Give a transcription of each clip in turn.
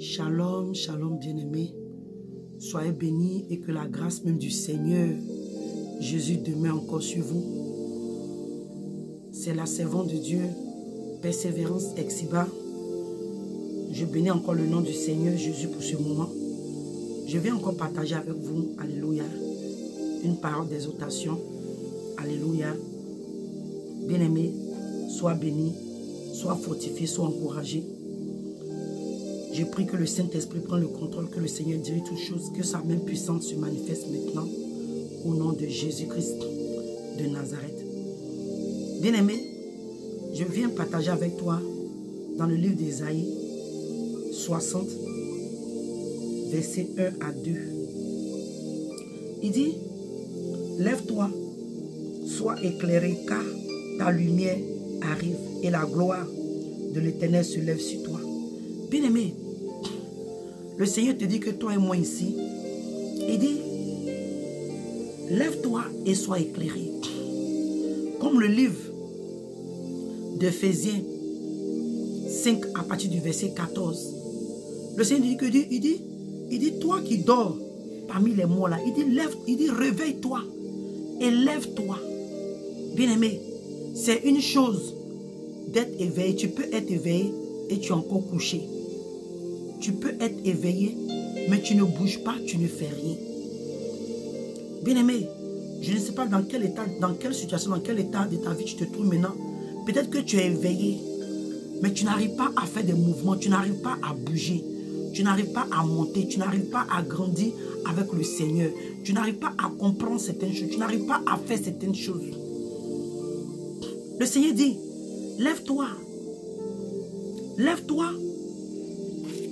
Shalom, shalom bien-aimés. Soyez bénis et que la grâce même du Seigneur Jésus demeure encore sur vous. C'est la servante de Dieu, Persévérance Exiba. Je bénis encore le nom du Seigneur Jésus pour ce moment. Je vais encore partager avec vous, alléluia, une parole d'exhortation. Alléluia. Bien-aimés, sois bénis, sois fortifiés, sois encouragés. Je prie que le Saint-Esprit prenne le contrôle, que le Seigneur dirige toutes choses, que sa main puissante se manifeste maintenant au nom de Jésus-Christ de Nazareth. Bien-aimé, je viens partager avec toi dans le livre d'Ésaïe 60, versets 1 à 2. Il dit, lève-toi, sois éclairé, car ta lumière arrive et la gloire de l'Éternel se lève sur toi. Bien-aimé, le Seigneur te dit que toi et moi ici, il dit, lève-toi et sois éclairé. Comme le livre d'Éphésiens 5 à partir du verset 14. Le Seigneur il dit, toi qui dors parmi les morts là, il dit, réveille-toi et lève-toi. Bien-aimé, c'est une chose d'être éveillé. Tu peux être éveillé et tu es encore couché. Tu peux être éveillé, mais tu ne bouges pas, tu ne fais rien. Bien-aimé, je ne sais pas dans quel état, dans quelle situation, dans quel état de ta vie tu te trouves maintenant. Peut-être que tu es éveillé, mais tu n'arrives pas à faire des mouvements, tu n'arrives pas à bouger, tu n'arrives pas à monter, tu n'arrives pas à grandir avec le Seigneur. Tu n'arrives pas à comprendre certaines choses, tu n'arrives pas à faire certaines choses. Le Seigneur dit, lève-toi, lève-toi.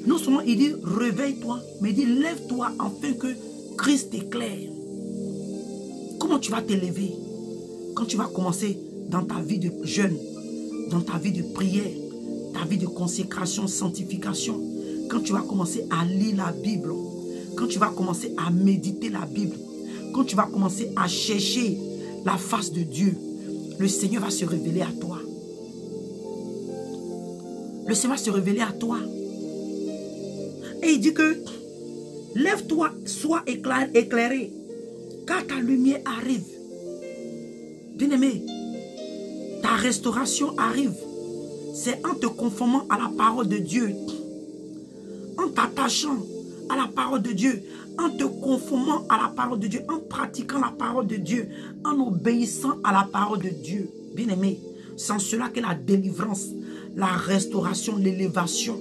Non seulement il dit réveille-toi, mais il dit lève-toi afin que Christ éclaire. Comment tu vas t'élever? Quand tu vas commencer dans ta vie de jeûne, dans ta vie de prière, ta vie de consécration, sanctification, quand tu vas commencer à lire la Bible, quand tu vas commencer à méditer la Bible, quand tu vas commencer à chercher la face de Dieu, le Seigneur va se révéler à toi. Le Seigneur va se révéler à toi. Et il dit que lève-toi, sois éclairé, car ta lumière arrive. Bien-aimé, ta restauration arrive. C'est en te conformant à la parole de Dieu, en t'attachant à la parole de Dieu, en te conformant à la parole de Dieu, en pratiquant la parole de Dieu, en obéissant à la parole de Dieu. Bien-aimé, c'est en cela que la délivrance, la restauration, l'élévation,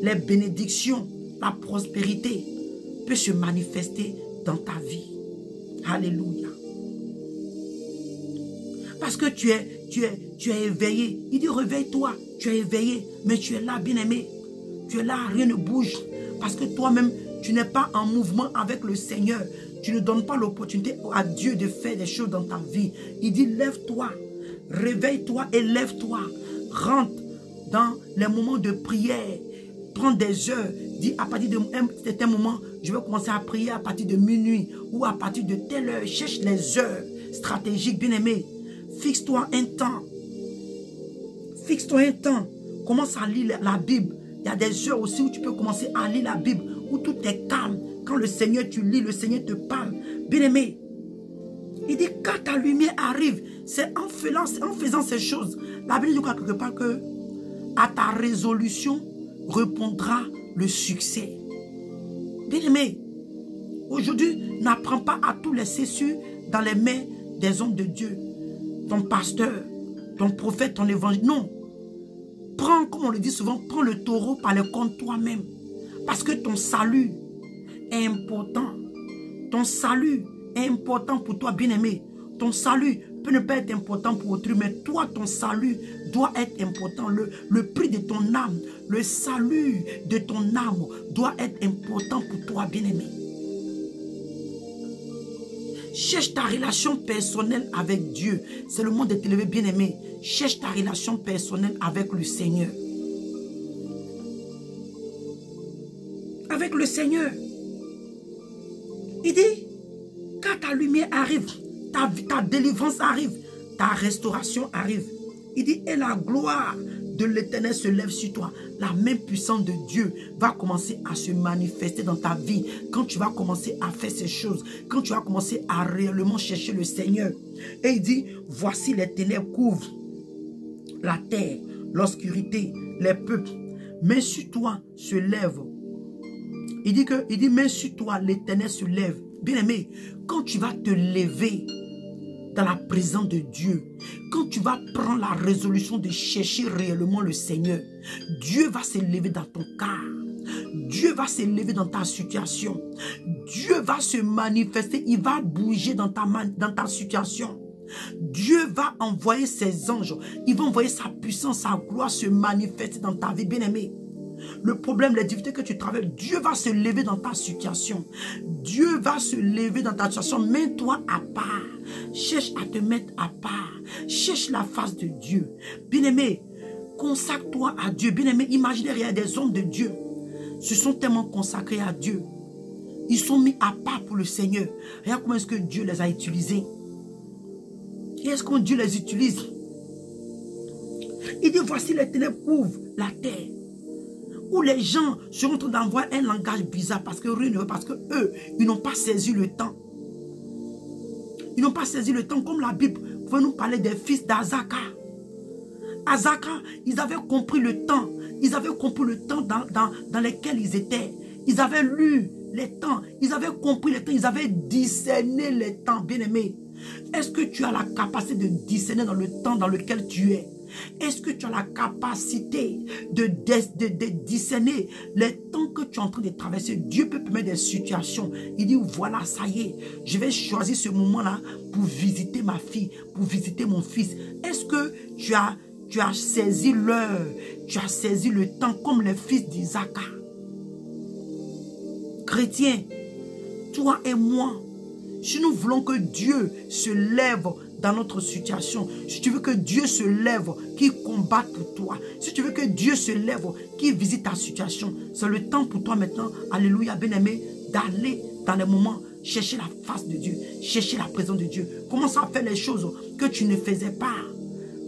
les bénédictions, la prospérité peut se manifester dans ta vie. Alléluia. Parce que tu es éveillé. Il dit réveille-toi. Tu es éveillé, mais tu es là, bien-aimé. Tu es là, rien ne bouge. Parce que toi-même, tu n'es pas en mouvement avec le Seigneur. Tu ne donnes pas l'opportunité à Dieu de faire des choses dans ta vie. Il dit lève-toi, réveille-toi et lève-toi. Rentre dans les moments de prière. Prends des heures, dis à partir de certain moment, je vais commencer à prier à partir de minuit ou à partir de telle heure. Cherche les heures stratégiques, bien-aimé. Fixe-toi un temps. Fixe-toi un temps. Commence à lire la Bible. Il y a des heures aussi où tu peux commencer à lire la Bible, où tout est calme. Quand le Seigneur, tu lis, le Seigneur te parle. Bien-aimé, il dit quand ta lumière arrive, c'est en faisant ces choses. La Bible dit quelque part que à ta résolution répondra le succès. Bien-aimé, aujourd'hui, n'apprends pas à tout laisser dans les mains des hommes de Dieu. Ton pasteur, ton prophète, ton évangile. Non. Prends, comme on le dit souvent, prends le taureau par le cornes toi-même. Parce que ton salut est important. Ton salut est important pour toi, bien-aimé. Ton salut peut ne pas être important pour autrui, mais toi, ton salut doit être important. Le prix de ton âme, le salut de ton âme doit être important pour toi, bien-aimé. Cherche ta relation personnelle avec Dieu. C'est le monde de t'élever, bien-aimé. Cherche ta relation personnelle avec le Seigneur. Avec le Seigneur. Il dit, quand ta lumière arrive, ta délivrance arrive, ta restauration arrive. Il dit, et la gloire de l'Éternel se lève sur toi, la main puissante de Dieu va commencer à se manifester dans ta vie. Quand tu vas commencer à faire ces choses, quand tu vas commencer à réellement chercher le Seigneur. Et il dit, voici les ténèbres couvrent la terre, l'obscurité, les peuples. Mais sur toi se lève. Il dit, mais sur toi l'Éternel se lève. Bien-aimé, quand tu vas te lever dans la présence de Dieu, quand tu vas prendre la résolution de chercher réellement le Seigneur, Dieu va se lever dans ton cœur. Dieu va se lever dans ta situation. Dieu va se manifester. Il va bouger dans ta situation. Dieu va envoyer ses anges. Il va envoyer sa puissance, sa gloire se manifester dans ta vie, bien-aimé. Le problème, les difficultés que tu traverses, Dieu va se lever dans ta situation. Dieu va se lever dans ta situation. Mets-toi à part. Cherche à te mettre à part. Cherche la face de Dieu. Bien-aimé, consacre-toi à Dieu. Bien-aimé, imaginez, il y a des hommes de Dieu. Se sont tellement consacrés à Dieu. Ils sont mis à part pour le Seigneur. Regarde comment est-ce que Dieu les a utilisés. Et est-ce que Dieu les utilise? Il dit, voici les ténèbres couvrent la terre. Où les gens seront en train d'envoyer un langage bizarre parce que eux, ils n'ont pas saisi le temps. Ils n'ont pas saisi le temps, comme la Bible veut nous parler des fils d'Azaka. Azaka, ils avaient compris le temps. Ils avaient compris le temps dans lequel ils étaient. Ils avaient lu les temps. Ils avaient compris les temps. Ils avaient discerné les temps, bien-aimés. Est-ce que tu as la capacité de discerner dans le temps dans lequel tu es? Est-ce que tu as la capacité de discerner les temps que tu es en train de traverser? Dieu peut permettre des situations. Il dit, voilà, ça y est, je vais choisir ce moment-là pour visiter ma fille, pour visiter mon fils. Est-ce que tu as saisi l'heure, tu as saisi le temps comme les fils d'Isaac? Chrétiens, toi et moi, si nous voulons que Dieu se lève dans notre situation, si tu veux que Dieu se lève, qui combatte pour toi, si tu veux que Dieu se lève, qui visite ta situation, c'est le temps pour toi maintenant, alléluia, bien-aimé, d'aller dans les moments, chercher la face de Dieu, chercher la présence de Dieu. Commence à faire les choses que tu ne faisais pas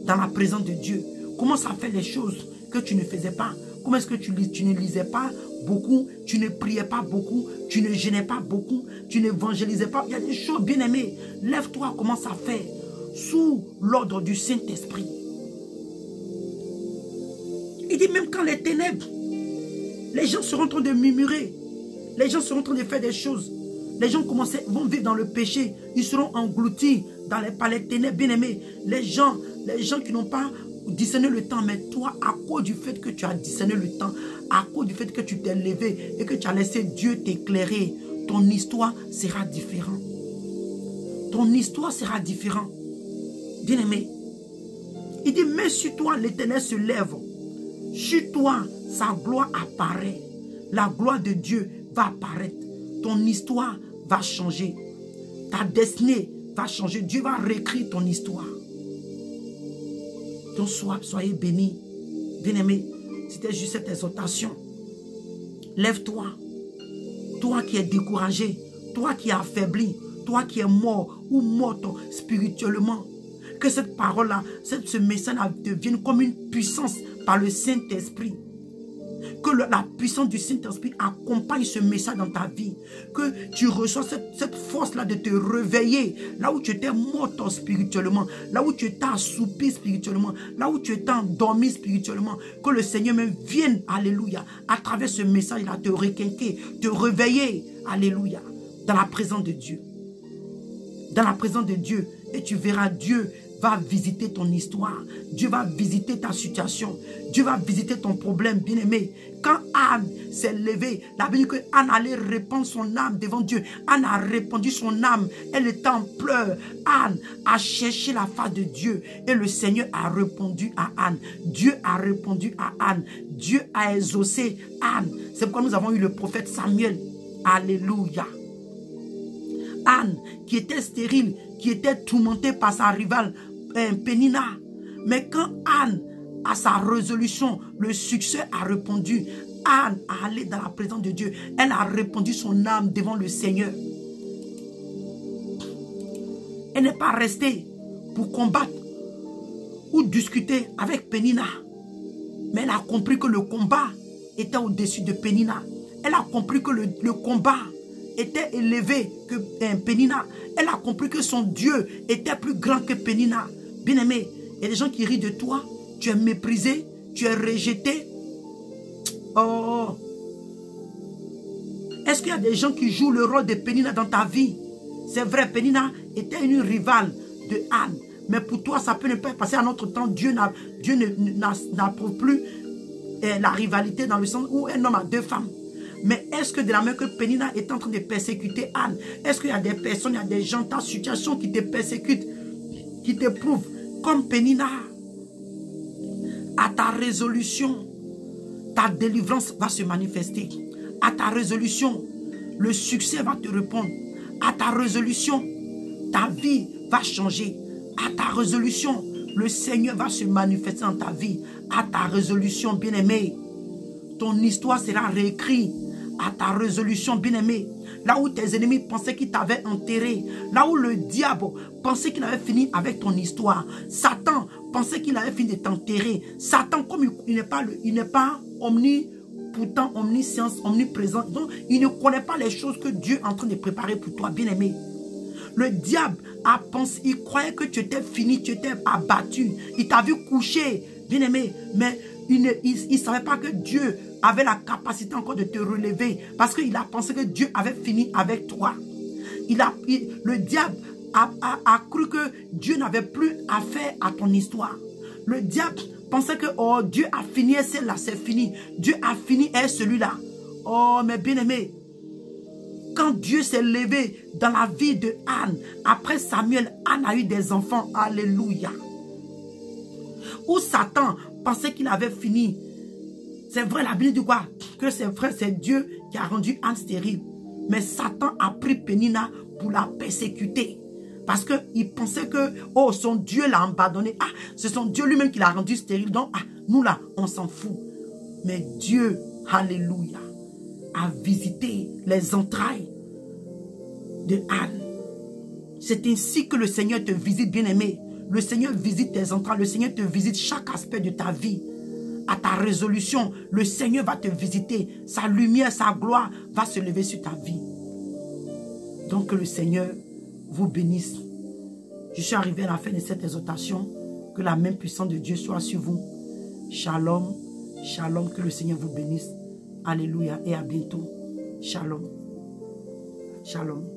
dans la présence de Dieu. Commence à faire les choses que tu ne faisais pas. Comment est-ce que tu ne lisais pas beaucoup, tu ne priais pas beaucoup, tu ne jeûnais pas beaucoup, tu n'évangélisais pas. Il y a des choses, bien aimées. Lève-toi, commence à faire sous l'ordre du Saint-Esprit. Il dit même quand les ténèbres, les gens seront en train de murmurer, les gens seront en train de faire des choses, les gens vont vivre dans le péché, ils seront engloutis par les ténèbres, bien aimés. Les gens qui n'ont pas discerné le temps, mais toi, à cause du fait que tu as discerné le temps, à cause du fait que tu t'es levé et que tu as laissé Dieu t'éclairer, ton histoire sera différente. Ton histoire sera différente. Bien-aimé, il dit, mais sur toi, l'Éternel se lève. Sur toi, sa gloire apparaît. La gloire de Dieu va apparaître. Ton histoire va changer. Ta destinée va changer. Dieu va réécrire ton histoire. Donc soyez bénis. Bien-aimé, c'était juste cette exhortation. Lève-toi. Toi qui es découragé, toi qui es affaibli, toi qui es mort ou morte spirituellement. Que cette parole-là, ce message-là devienne comme une puissance par le Saint-Esprit. Que la puissance du Saint-Esprit accompagne ce message dans ta vie. Que tu reçois cette force-là de te réveiller. Là où tu étais morte spirituellement. Là où tu étais assoupi spirituellement. Là où tu étais endormi spirituellement. Que le Seigneur même vienne, alléluia, à travers ce message-là, te requinquer, te réveiller, alléluia, dans la présence de Dieu. Dans la présence de Dieu. Et tu verras Dieu va visiter ton histoire. Dieu va visiter ta situation. Dieu va visiter ton problème, bien-aimé. Quand Anne s'est levée, la Bible dit que Anne allait répandre son âme devant Dieu. Anne a répandu son âme. Elle était en pleurs. Anne a cherché la face de Dieu. Et le Seigneur a répondu à Anne. Dieu a répondu à Anne. Dieu a exaucé Anne. C'est pourquoi nous avons eu le prophète Samuel. Alléluia. Anne, qui était stérile, qui était tourmentée par sa rivale Pénina. Mais quand Anne a sa résolution, le succès a répondu. Anne a allé dans la présence de Dieu. Elle a répandu son âme devant le Seigneur. Elle n'est pas restée pour combattre ou discuter avec Pénina. Mais elle a compris que le combat était au-dessus de Pénina. Elle a compris que le combat était élevé que Pénina. Elle a compris que son Dieu était plus grand que Pénina. Bien-aimé, il y a des gens qui rient de toi. Tu es méprisé, tu es rejeté. Oh! Est-ce qu'il y a des gens qui jouent le rôle de Pénina dans ta vie? C'est vrai, Pénina était une rivale de Anne. Mais pour toi, ça peut ne pas passer à notre temps. Dieu n'approuve plus la rivalité dans le sens où un homme a deux femmes. Mais est-ce que de la même que Pénina est en train de persécuter Anne, est-ce qu'il y a des personnes, il y a des gens, ta situation qui te persécutent, qui t'éprouvent, comme Pénina? À ta résolution, ta délivrance va se manifester. À ta résolution, le succès va te répondre. À ta résolution, ta vie va changer. À ta résolution, le Seigneur va se manifester dans ta vie. À ta résolution, bien-aimé, ton histoire sera réécrite. À ta résolution, bien-aimé, là où tes ennemis pensaient qu'ils t'avaient enterré, là où le diable pensait qu'il avait fini avec ton histoire, Satan pensait qu'il avait fini de t'enterrer. Satan, comme il n'est pas omnipotent, omniscience, omniprésent, donc il ne connaît pas les choses que Dieu est en train de préparer pour toi, bien-aimé. Le diable a pensé, il croyait que tu étais fini, tu étais abattu. Il t'a vu coucher, bien-aimé, mais il ne savait pas que Dieu avait la capacité encore de te relever parce qu'il a pensé que Dieu avait fini avec toi. Le diable a cru que Dieu n'avait plus affaire à ton histoire. Le diable pensait que oh, Dieu a fini, celle-là, c'est fini. Dieu a fini, et celui-là. Oh, mais bien-aimé, quand Dieu s'est levé dans la vie de Anne, après Samuel, Anne a eu des enfants. Alléluia. Où Satan pensait qu'il avait fini. C'est vrai, la Bible dit quoi? Que c'est vrai, c'est Dieu qui a rendu Anne stérile. Mais Satan a pris Pénina pour la persécuter. Parce qu'il pensait que, oh, son Dieu l'a abandonné. Ah, c'est son Dieu lui-même qui l'a rendu stérile. Donc, ah, nous là, on s'en fout. Mais Dieu, alléluia, a visité les entrailles de Anne. C'est ainsi que le Seigneur te visite, bien-aimé. Le Seigneur visite tes entrailles. Le Seigneur te visite chaque aspect de ta vie. À ta résolution, le Seigneur va te visiter. Sa lumière, sa gloire va se lever sur ta vie. Donc que le Seigneur vous bénisse. Je suis arrivé à la fin de cette exhortation. Que la main puissante de Dieu soit sur vous. Shalom, shalom, que le Seigneur vous bénisse. Alléluia et à bientôt. Shalom, shalom.